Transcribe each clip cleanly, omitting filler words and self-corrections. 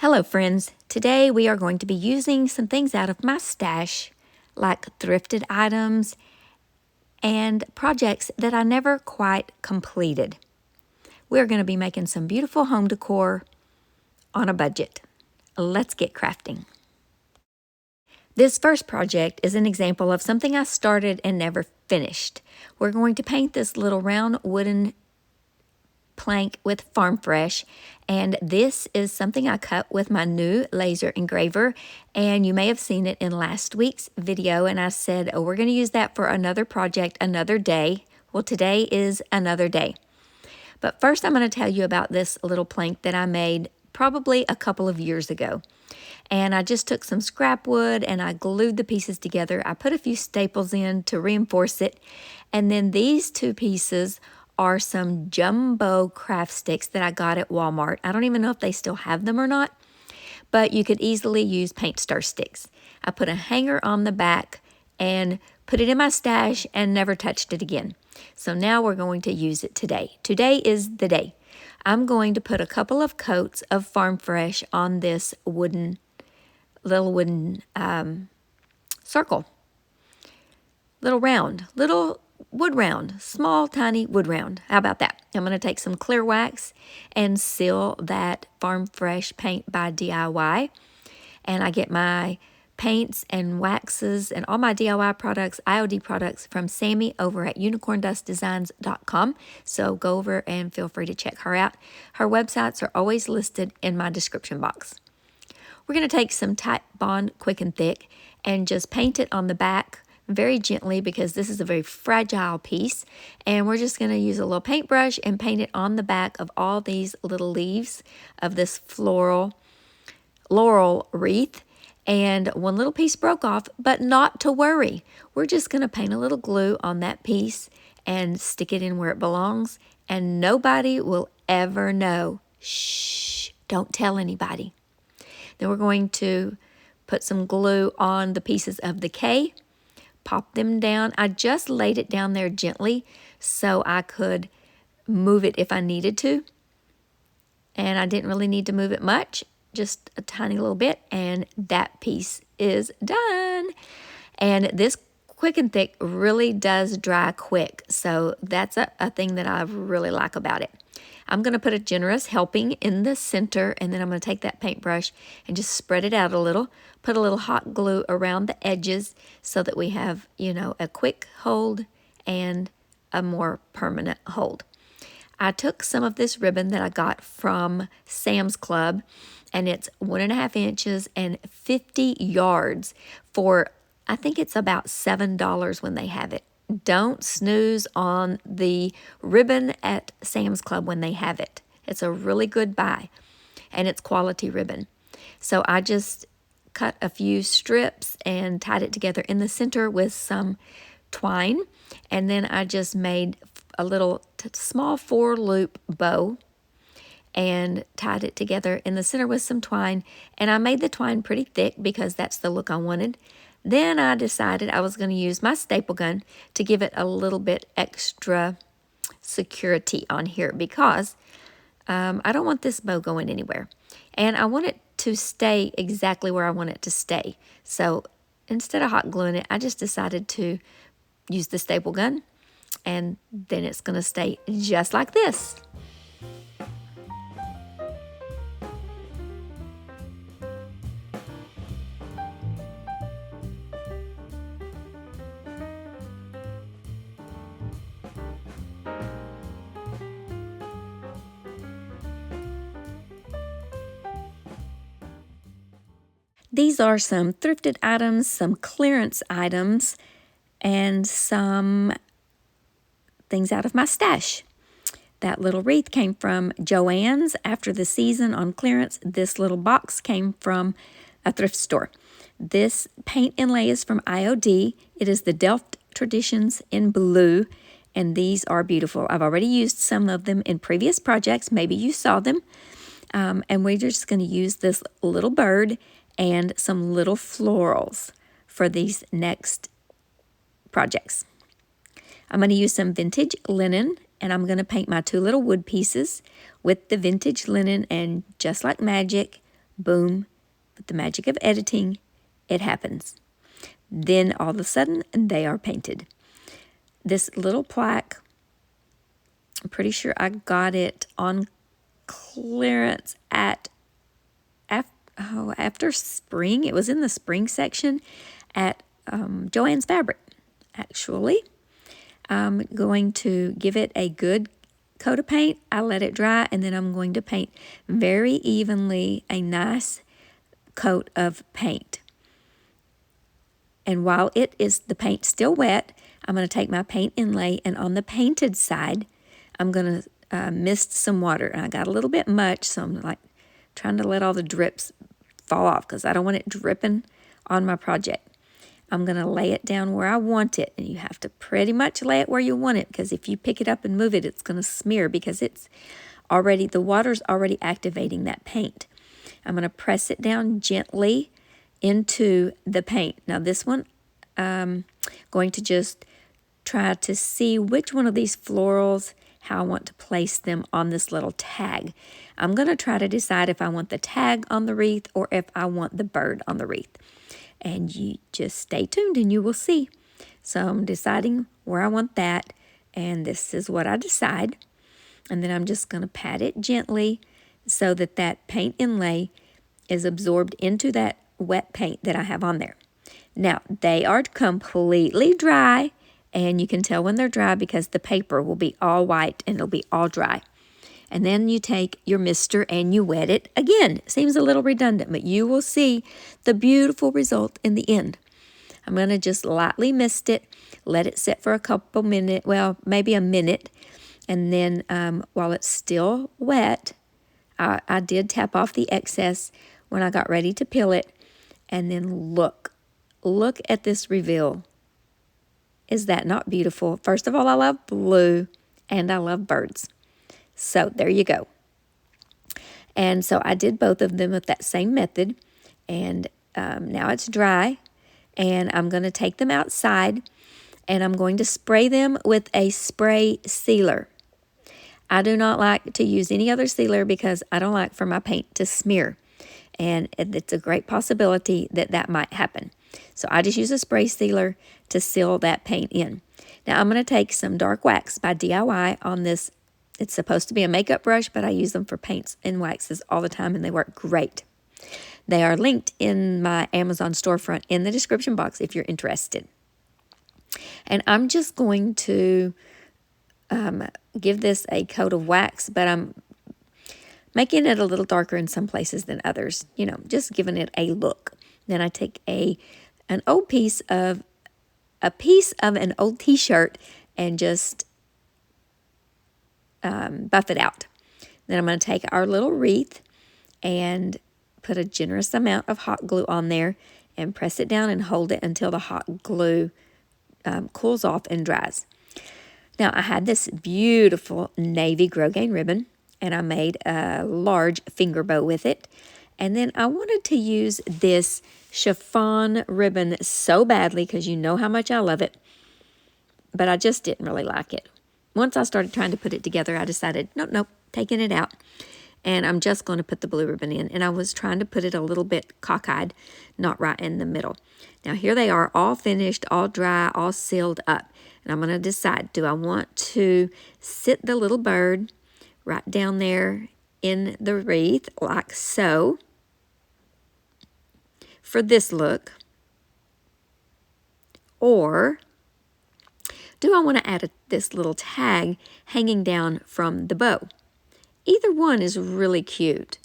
Hello friends, today we are going to be using some things out of my stash, like thrifted items and projects that I never quite completed. We're going to be making some beautiful home decor on a budget. Let's get crafting. This first project is an example of something I started and never finished. We're going to paint this little round wooden plank with Farm Fresh, and this is something I cut with my new laser engraver, and you may have seen it in last week's video, and I said, oh, we're going to use that for another project another day. Well, today is another day. But first I'm going to tell you about this little plank that I made probably a couple of years ago. And I just took some scrap wood and I glued the pieces together. I put a few staples in to reinforce it, and then these two pieces are some jumbo craft sticks that I got at Walmart. I don't even know if they still have them or not, but you could easily use paint stir sticks. I put a hanger on the back and put it in my stash and never touched it again. So now we're going to use it today. Today is the day. I'm going to put a couple of coats of Farm Fresh on this little wooden circle. Little wood round, small, tiny wood round. How about that? I'm going to take some clear wax and seal that Farm Fresh paint by DIY. And I get my paints and waxes and all my DIY products, IOD products from Sammy over at unicorndustdesigns.com. So go over and feel free to check her out. Her websites are always listed in my description box. We're going to take some Type Bond Quick and Thick and just paint it on the back very gently because this is a very fragile piece, and we're just going to use a little paintbrush and paint it on the back of all these little leaves of this laurel wreath. And one little piece broke off, but not to worry. We're just going to paint a little glue on that piece and stick it in where it belongs, and nobody will ever know. Shh, don't tell anybody. Then we're going to put some glue on the pieces of the K, pop them down. I just laid it down there gently so I could move it if I needed to. And I didn't really need to move it much, just a tiny little bit, and that piece is done. And this Quick and Thick really does dry quick, so that's a thing that I really like about it. I'm going to put a generous helping in the center, and then I'm going to take that paintbrush and just spread it out a little, put a little hot glue around the edges so that we have, a quick hold and a more permanent hold. I took some of this ribbon that I got from Sam's Club, and it's 1.5 inches and 50 yards for, I think it's about $7 when they have it. Don't snooze on the ribbon at Sam's Club when they have it. It's a really good buy, and it's quality ribbon. So I just cut a few strips and tied it together in the center with some twine, and then I just made a little small 4-loop bow and tied it together in the center with some twine, and I made the twine pretty thick because that's the look I wanted. Then I decided I was going to use my staple gun to give it a little bit extra security on here because I don't want this bow going anywhere. And I want it to stay exactly where I want it to stay. So instead of hot gluing it, I just decided to use the staple gun, and then it's going to stay just like this. These are some thrifted items, some clearance items, and some things out of my stash. That little wreath came from Joann's after the season on clearance. This little box came from a thrift store. This paint inlay is from IOD. It is the Delft Traditions in blue, and these are beautiful. I've already used some of them in previous projects. Maybe you saw them. And we're just going to use this little bird and some little florals for these next projects. I'm going to use some vintage linen, and I'm going to paint my 2 little wood pieces with the vintage linen, and just like magic, Boom. With the magic of editing, it happens. Then all of a sudden, they are painted. This little plaque, I'm pretty sure I got it on clearance after spring. It was in the spring section at Joann's Fabric, actually. I'm going to give it a good coat of paint. I let it dry, and then I'm going to paint very evenly a nice coat of paint. And while it is the paint still wet, I'm going to take my paint inlay, and on the painted side, I'm going to mist some water. And I got a little bit much, so I'm like trying to let all the drips fall off because I don't want it dripping on my project. I'm going to lay it down where I want it, and you have to pretty much lay it where you want it, because if you pick it up and move it, it's going to smear because the water's already activating that paint. I'm going to press it down gently into the paint. Now this one, I'm going to just try to see which one of these florals, how I want to place them on this little tag. I'm going to try to decide if I want the tag on the wreath or if I want the bird on the wreath. And you just stay tuned and you will see. So I'm deciding where I want that, and this is what I decide. And then I'm just going to pat it gently so that that paint inlay is absorbed into that wet paint that I have on there. Now, they are completely dry, and you can tell when they're dry because the paper will be all white and it'll be all dry. And then you take your mister and you wet it again. Seems a little redundant, but you will see the beautiful result in the end. I'm going to just lightly mist it, let it sit for a couple minutes, well, maybe a minute. And then while it's still wet, I did tap off the excess when I got ready to peel it. And then look at this reveal. Is that not beautiful? First of all, I love blue and I love birds. So there you go. And so I did both of them with that same method. And now it's dry. And I'm going to take them outside. And I'm going to spray them with a spray sealer. I do not like to use any other sealer because I don't like for my paint to smear. And it's a great possibility that that might happen. So I just use a spray sealer to seal that paint in. Now I'm going to take some dark wax by DIY on this. It's supposed to be a makeup brush, but I use them for paints and waxes all the time, and they work great. They are linked in my Amazon storefront in the description box if you're interested. And I'm just going to give this a coat of wax, but I'm making it a little darker in some places than others. You know, just giving it a look. Then I take an old piece of an old t-shirt and just buff it out. Then I'm going to take our little wreath and put a generous amount of hot glue on there and press it down and hold it until the hot glue cools off and dries. Now I had this beautiful navy grosgrain ribbon, and I made a large finger bow with it. And then I wanted to use this chiffon ribbon so badly because you know how much I love it, but I just didn't really like it. Once I started trying to put it together, I decided, nope, taking it out. And I'm just going to put the blue ribbon in. And I was trying to put it a little bit cockeyed, not right in the middle. Now here they are, all finished, all dry, all sealed up. And I'm going to decide, do I want to sit the little bird right down there in the wreath like so for this look? Or do I want to add this little tag hanging down from the bow? Either one is really cute,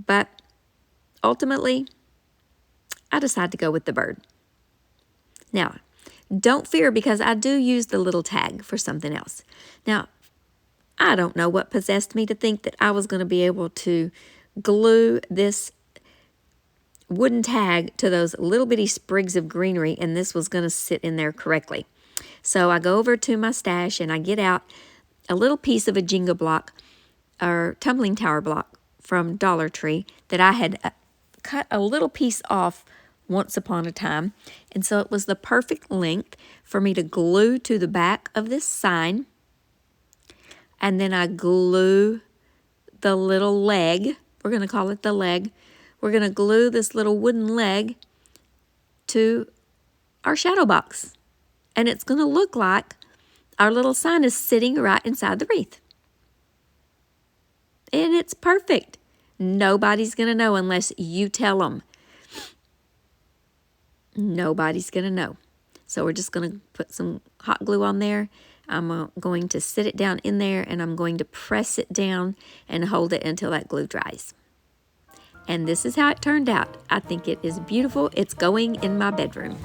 but ultimately, I decide to go with the bird. Now, don't fear, because I do use the little tag for something else. Now, I don't know what possessed me to think that I was going to be able to glue this wooden tag to those little bitty sprigs of greenery, and this was going to sit in there correctly. So I go over to my stash and I get out a little piece of a Jenga block or tumbling tower block from Dollar Tree that I had cut a little piece off once upon a time. And so it was the perfect length for me to glue to the back of this sign. And then I glue the little leg we're going to call it the leg. We're going to glue this little wooden leg to our shadow box. And it's going to look like our little sign is sitting right inside the wreath. And it's perfect. Nobody's going to know unless you tell them. Nobody's going to know. So we're just going to put some hot glue on there. I'm going to sit it down in there, and I'm going to press it down and hold it until that glue dries. And this is how it turned out. I think it is beautiful. It's going in my bedroom.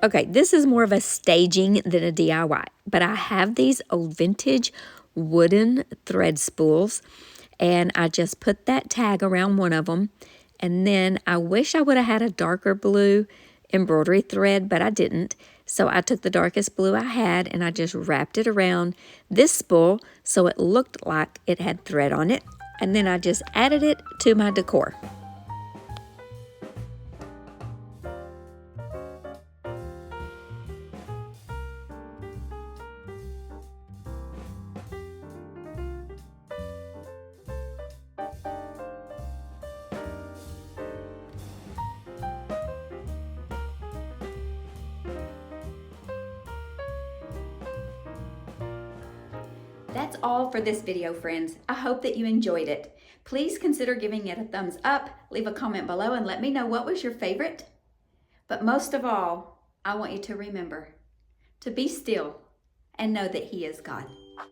Okay, this is more of a staging than a DIY, but I have these old vintage wooden thread spools, and I just put that tag around one of them, and then I wish I would have had a darker blue embroidery thread, but I didn't. So I took the darkest blue I had, and I just wrapped it around this spool so it looked like it had thread on it, and then I just added it to my decor. That's all for this video, friends. I hope that you enjoyed it. Please consider giving it a thumbs up, leave a comment below, and let me know what was your favorite. But most of all, I want you to remember to be still and know that He is God.